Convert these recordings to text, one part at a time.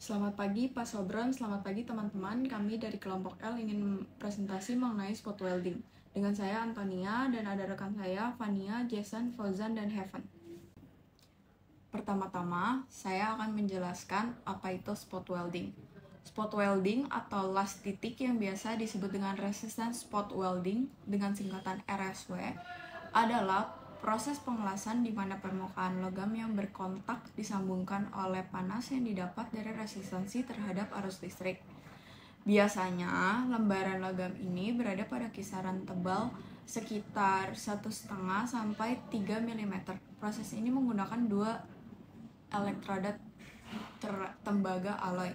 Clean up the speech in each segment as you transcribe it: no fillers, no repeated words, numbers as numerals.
Selamat pagi Pak Sobron, selamat pagi teman-teman. Kami dari kelompok L ingin presentasi mengenai spot welding. Dengan saya Antonia dan ada rekan saya Fania, Jason, Fauzan, dan Heaven. Pertama-tama, saya akan menjelaskan apa itu spot welding. Spot welding atau las titik yang biasa disebut dengan resistance spot welding dengan singkatan RSW adalah proses pengelasan di mana permukaan logam yang berkontak disambungkan oleh panas yang didapat dari resistansi terhadap arus listrik. Biasanya, lembaran logam ini berada pada kisaran tebal sekitar 1,5 sampai 3 mm. Proses ini menggunakan dua elektroda tembaga alloy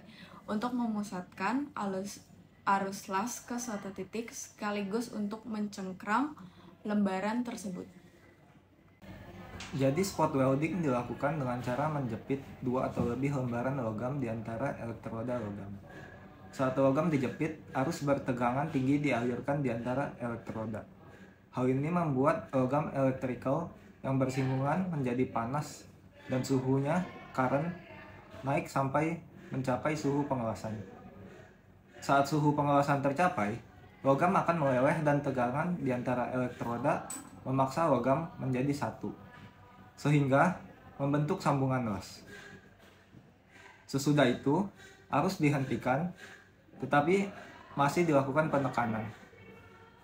untuk memusatkan arus las ke suatu titik sekaligus untuk mencengkram lembaran tersebut. Jadi spot welding dilakukan dengan cara menjepit dua atau lebih lembaran logam di antara elektroda logam. Saat logam dijepit, arus bertegangan tinggi dialirkan di antara elektroda. Hal ini membuat logam elektrikal yang bersinggungan menjadi panas dan suhunya current naik sampai mencapai suhu pengelasan. Saat suhu pengelasan tercapai, logam akan meleleh dan tegangan di antara elektroda memaksa logam menjadi satu, sehingga membentuk sambungan las. Sesudah itu, arus dihentikan, tetapi masih dilakukan penekanan.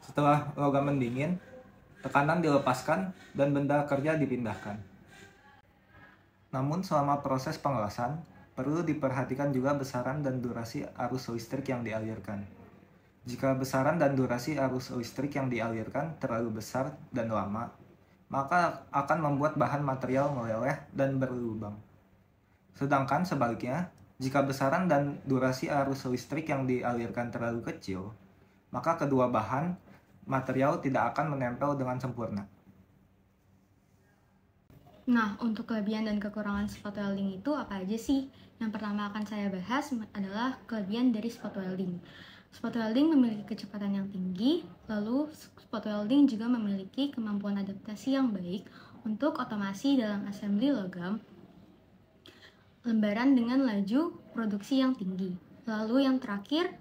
Setelah logam mendingin, tekanan dilepaskan dan benda kerja dipindahkan. Namun selama proses pengelasan, perlu diperhatikan juga besaran dan durasi arus listrik yang dialirkan. Jika besaran dan durasi arus listrik yang dialirkan terlalu besar dan lama, maka akan membuat bahan material meleleh dan berlubang. Sedangkan sebaliknya, jika besaran dan durasi arus listrik yang dialirkan terlalu kecil, maka kedua bahan material tidak akan menempel dengan sempurna. Nah, untuk kelebihan dan kekurangan spot welding itu apa aja sih? Yang pertama akan saya bahas adalah kelebihan dari spot welding. Spot welding memiliki kecepatan yang tinggi, lalu spot welding juga memiliki kemampuan adaptasi yang baik untuk otomasi dalam assembly logam, lembaran dengan laju produksi yang tinggi. Lalu yang terakhir,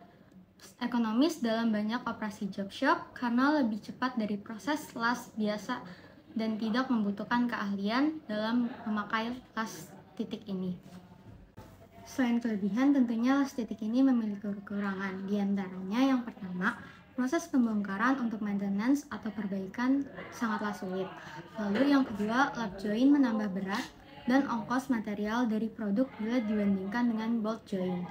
ekonomis dalam banyak operasi job shop karena lebih cepat dari proses las biasa dan tidak membutuhkan keahlian dalam memakai las titik ini. Selain kelebihan, tentunya las titik ini memiliki kekurangan. Di antaranya yang pertama, proses pembongkaran untuk maintenance atau perbaikan sangatlah sulit. Lalu yang kedua, lap joint menambah berat dan ongkos material dari produk bila dibandingkan dengan bolt joint.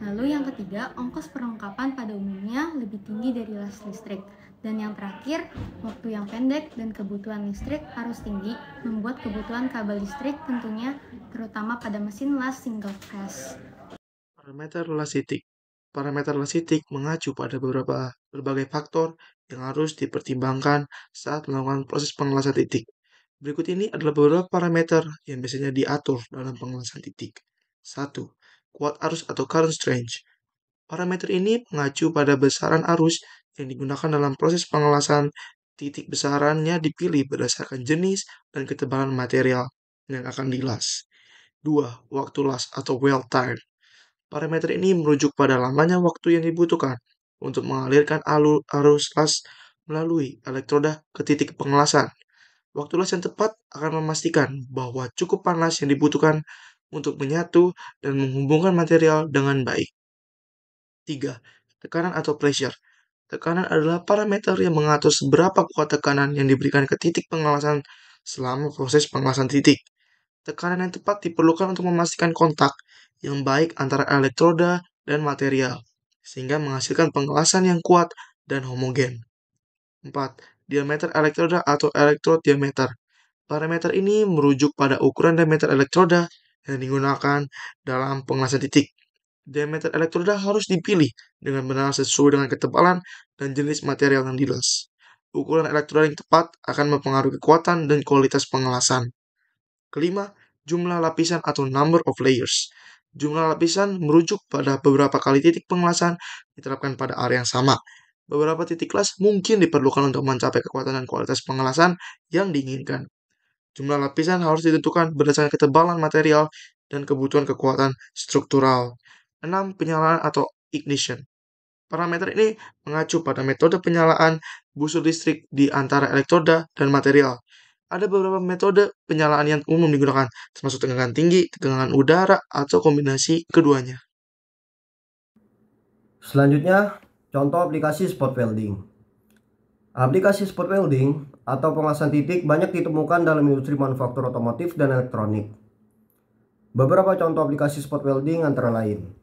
Lalu yang ketiga, ongkos perlengkapan pada umumnya lebih tinggi dari las listrik. Dan yang terakhir, waktu yang pendek dan kebutuhan listrik harus tinggi, membuat kebutuhan kabel listrik tentunya terutama pada mesin las single phase. Parameter las titik. Parameter las titik mengacu pada berbagai faktor yang harus dipertimbangkan saat melakukan proses pengelasan titik. Berikut ini adalah beberapa parameter yang biasanya diatur dalam pengelasan titik. 1. Kuat arus atau current strength. Parameter ini mengacu pada besaran arus yang digunakan dalam proses pengelasan titik. Besarannya dipilih berdasarkan jenis dan ketebalan material yang akan dilas. 2. Waktu las atau weld time. Parameter ini merujuk pada lamanya waktu yang dibutuhkan untuk mengalirkan arus las melalui elektroda ke titik pengelasan. Waktu las yang tepat akan memastikan bahwa cukup panas yang dibutuhkan untuk menyatu dan menghubungkan material dengan baik. 3. Tekanan atau pressure. Tekanan adalah parameter yang mengatur seberapa kuat tekanan yang diberikan ke titik pengelasan selama proses pengelasan titik. Tekanan yang tepat diperlukan untuk memastikan kontak yang baik antara elektroda dan material, sehingga menghasilkan pengelasan yang kuat dan homogen. 4. Diameter elektroda atau electrode diameter. Parameter ini merujuk pada ukuran diameter elektroda yang digunakan dalam pengelasan titik. Diameter elektroda harus dipilih dengan benar sesuai dengan ketebalan dan jenis material yang dilas. Ukuran elektroda yang tepat akan mempengaruhi kekuatan dan kualitas pengelasan. Kelima, jumlah lapisan atau number of layers. Jumlah lapisan merujuk pada beberapa kali titik pengelasan diterapkan pada area yang sama. Beberapa titik las mungkin diperlukan untuk mencapai kekuatan dan kualitas pengelasan yang diinginkan. Jumlah lapisan harus ditentukan berdasarkan ketebalan material dan kebutuhan kekuatan struktural. 6. Penyalaan atau ignition. Parameter ini mengacu pada metode penyalaan busur listrik di antara elektroda dan material. Ada beberapa metode penyalaan yang umum digunakan, termasuk tegangan tinggi, tegangan udara, atau kombinasi keduanya. Selanjutnya, contoh aplikasi spot welding. Aplikasi spot welding atau pengelasan titik banyak ditemukan dalam industri manufaktur otomotif dan elektronik. Beberapa contoh aplikasi spot welding antara lain.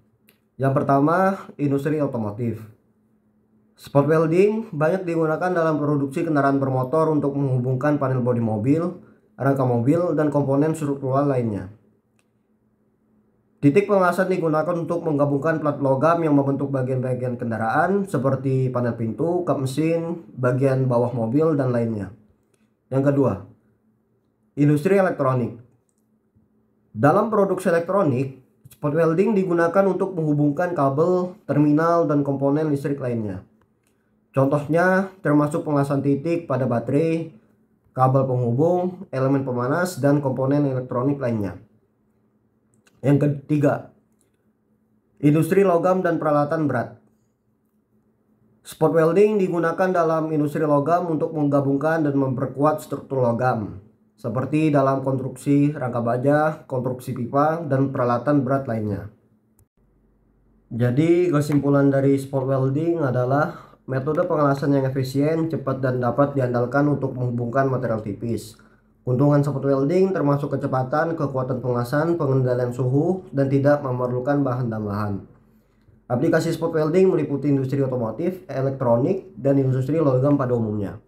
Yang pertama, industri otomotif. Spot welding banyak digunakan dalam produksi kendaraan bermotor untuk menghubungkan panel bodi mobil, rangka mobil, dan komponen struktural lainnya. Titik pengelasan digunakan untuk menggabungkan plat logam yang membentuk bagian-bagian kendaraan seperti panel pintu, kap mesin, bagian bawah mobil, dan lainnya. Yang kedua, industri elektronik. Dalam produksi elektronik, spot welding digunakan untuk menghubungkan kabel, terminal, dan komponen listrik lainnya. Contohnya termasuk pengelasan titik pada baterai, kabel penghubung, elemen pemanas, dan komponen elektronik lainnya. Yang ketiga, industri logam dan peralatan berat. Spot welding digunakan dalam industri logam untuk menggabungkan dan memperkuat struktur logam, seperti dalam konstruksi rangka baja, konstruksi pipa, dan peralatan berat lainnya. Jadi kesimpulan dari spot welding adalah metode pengelasan yang efisien, cepat, dan dapat diandalkan untuk menghubungkan material tipis. Keuntungan spot welding termasuk kecepatan, kekuatan pengelasan, pengendalian suhu, dan tidak memerlukan bahan tambahan. Aplikasi spot welding meliputi industri otomotif, elektronik, dan industri logam pada umumnya.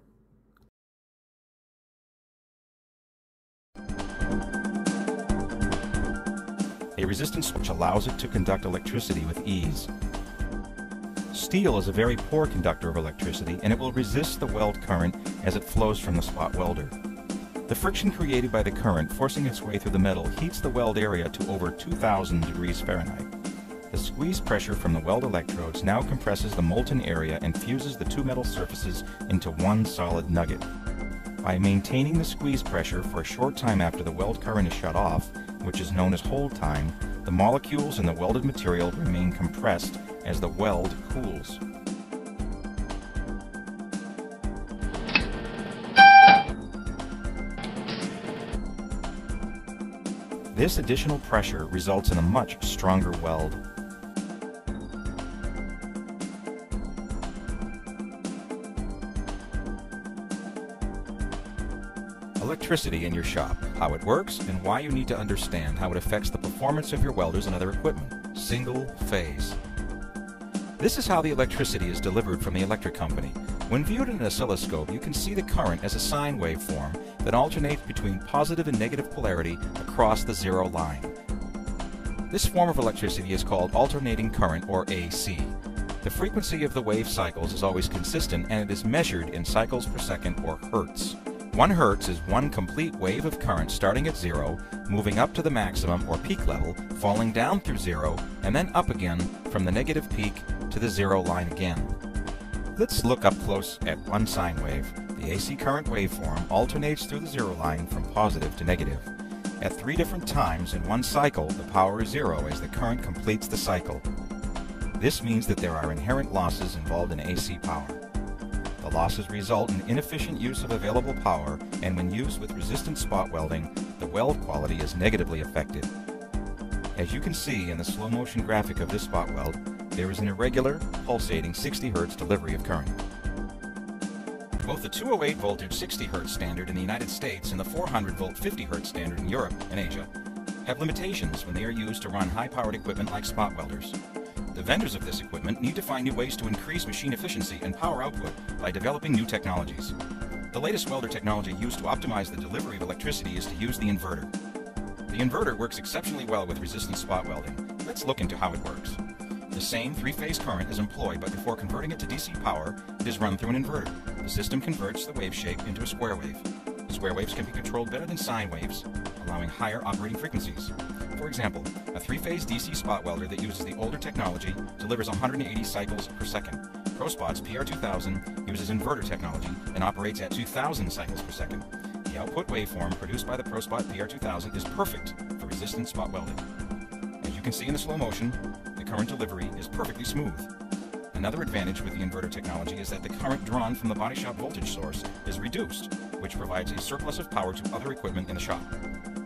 A resistance which allows it to conduct electricity with ease. Steel is a very poor conductor of electricity, and it will resist the weld current as it flows from the spot welder. The friction created by the current forcing its way through the metal heats the weld area to over 2,000 degrees Fahrenheit. The squeeze pressure from the weld electrodes now compresses the molten area and fuses the two metal surfaces into one solid nugget. By maintaining the squeeze pressure for a short time after the weld current is shut off, which is known as hold time, the molecules in the welded material remain compressed as the weld cools. This additional pressure results in a much stronger weld. Electricity in your shop, how it works, and why you need to understand how it affects the performance of your welders and other equipment. Single phase. This is how the electricity is delivered from the electric company. When viewed in an oscilloscope, you can see the current as a sine waveform that alternates between positive and negative polarity across the zero line. This form of electricity is called alternating current, or AC. The frequency of the wave cycles is always consistent, and it is measured in cycles per second, or hertz. 1 hertz is one complete wave of current starting at zero, moving up to the maximum or peak level, falling down through zero, and then up again from the negative peak to the zero line again. Let's look up close at one sine wave. The AC current waveform alternates through the zero line from positive to negative. At 3 different times in one cycle, the power is zero as the current completes the cycle. This means that there are inherent losses involved in AC power. The losses result in inefficient use of available power, and when used with resistant spot welding, the weld quality is negatively affected. As you can see in the slow motion graphic of this spot weld, there is an irregular, pulsating 60 Hz delivery of current. Both the 208 voltage 60 Hz standard in the United States and the 400 volt 50 Hz standard in Europe and Asia have limitations when they are used to run high-powered equipment like spot welders. The vendors of this equipment need to find new ways to increase machine efficiency and power output by developing new technologies. The latest welder technology used to optimize the delivery of electricity is to use the inverter. The inverter works exceptionally well with resistant spot welding. Let's look into how it works. The same 3-phase current is employed, but before converting it to DC power, it is run through an inverter. The system converts the wave shape into a square wave. Square waves can be controlled better than sine waves, allowing higher operating frequencies. For example, a 3-phase DC spot welder that uses the older technology delivers 180 cycles per second. ProSpot's PR2000 uses inverter technology and operates at 2000 cycles per second. The output waveform produced by the ProSpot PR2000 is perfect for resistant spot welding. As you can see in the slow motion, the current delivery is perfectly smooth. Another advantage with the inverter technology is that the current drawn from the body shop voltage source is reduced, which provides a surplus of power to other equipment in the shop.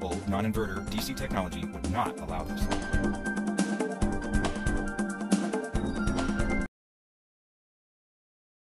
Old non-inverter DC technology would not allow this.